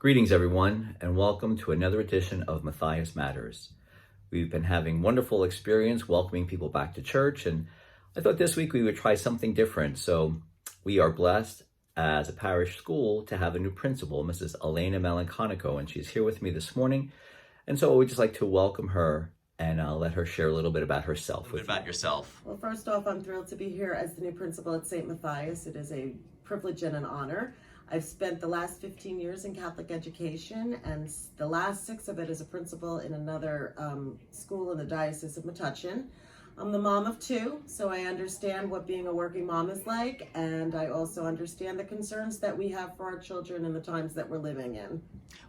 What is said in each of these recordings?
Greetings, everyone, and welcome to another edition of Matthias Matters. We've been having wonderful experience welcoming people back to church, and I thought this week we would try something different. So we are blessed as a parish school to have a new principal, Mrs. Elena Melanconico, and she's here with me this morning. And so we'd just like to welcome her and let her share a little bit about herself. About yourself. Well, first off, I'm thrilled to be here as the new principal at St. Matthias. It is a privilege and an honor. I've spent the last 15 years in Catholic education, and the last 6 of it as a principal in another school in the Diocese of Metuchen. I'm the mom of 2, so I understand what being a working mom is like, and I also understand the concerns that we have for our children in the times that we're living in.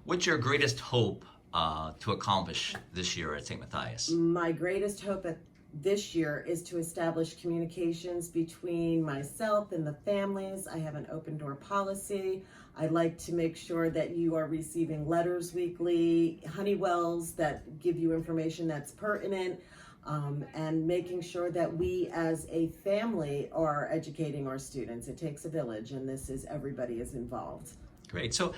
What's your greatest hope to accomplish this year at St. Matthias? My greatest hope this year is to establish communications between myself and the families. I have an open door policy. I like to make sure that you are receiving letters weekly, Honeywells that give you information that's pertinent, and making sure that we as a family are educating our students. It takes a village, and everybody is involved. Great. So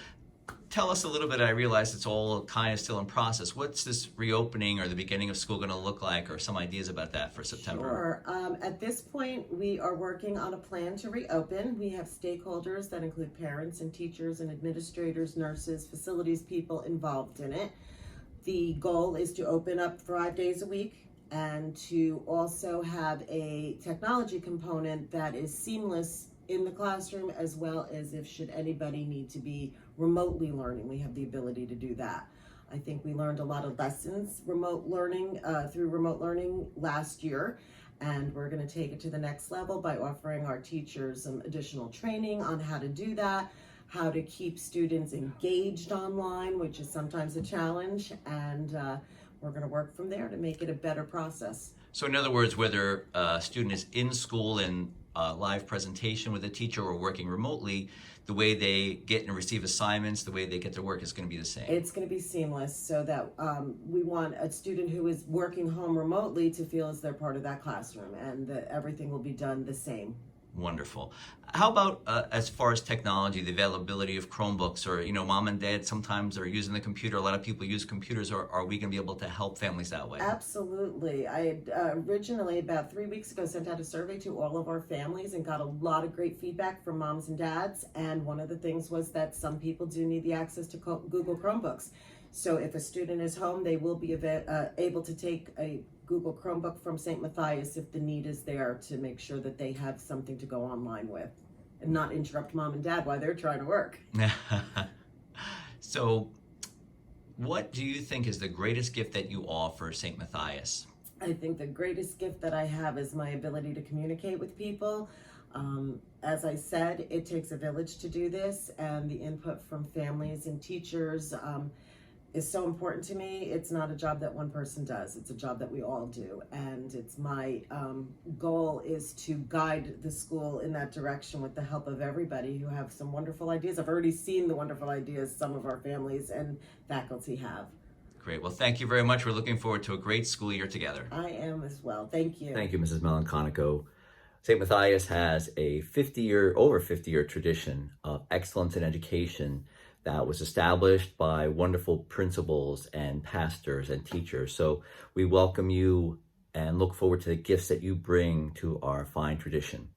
tell us a little bit. I realize it's all kind of still in process. What's this reopening or the beginning of school going to look like, or some ideas about that for September? Sure. At this point, we are working on a plan to reopen. We have stakeholders that include parents and teachers and administrators, nurses, facilities people involved in it. The goal is to open up 5 days a week and to also have a technology component that is seamless in the classroom, as well as if should anybody need to be remotely learning, we have the ability to do that. I think we learned a lot of lessons through remote learning last year, and we're going to take it to the next level by offering our teachers some additional training on how to do that, how to keep students engaged online, which is sometimes a challenge, and we're going to work from there to make it a better process. So in other words, whether a student is in school in live presentation with a teacher or working remotely, the way they get and receive assignments, the way they get to work is going to be the same. It's going to be seamless, so that we want a student who is working home remotely to feel as they're part of that classroom, and that everything will be done the same. Wonderful. How about as far as technology, the availability of Chromebooks, or, mom and dad sometimes are using the computer. A lot of people use computers. Or are we going to be able to help families that way? Absolutely. I had originally, about 3 weeks ago, sent out a survey to all of our families and got a lot of great feedback from moms and dads. And one of the things was that some people do need the access to Google Chromebooks. So if a student is home, they will be able to take a Google Chromebook from St. Matthias if the need is there, to make sure that they have something to go online with and not interrupt mom and dad while they're trying to work. So what do you think is the greatest gift that you offer St. Matthias? I think the greatest gift that I have is my ability to communicate with people. As I said, it takes a village to do this, and the input from families and teachers is so important to me. It's not a job that one person does. It's a job that we all do. And it's my goal is to guide the school in that direction with the help of everybody who have some wonderful ideas. I've already seen the wonderful ideas some of our families and faculty have. Great. Well, thank you very much. We're looking forward to a great school year together. I am as well. Thank you. Thank you, Mrs. Melanconico. St. Matthias has a over 50-year tradition of excellence in education that was established by wonderful principals and pastors and teachers. So we welcome you and look forward to the gifts that you bring to our fine tradition.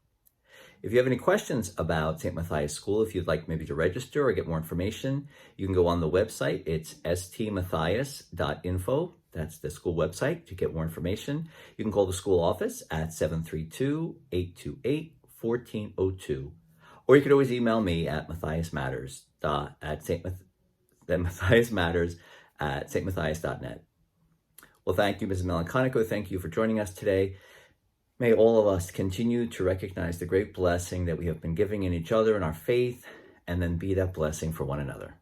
If you have any questions about St. Matthias School, if you'd like maybe to register or get more information, you can go on the website. It's StMatthias.info. That's the school website to get more information. You can call the school office at 732-828-1402. Or you could always email me at Matthias@stmatthias.net. Well, thank you, Mrs. Melanconico. Thank you for joining us today. May all of us continue to recognize the great blessing that we have been giving in each other in our faith, and then be that blessing for one another.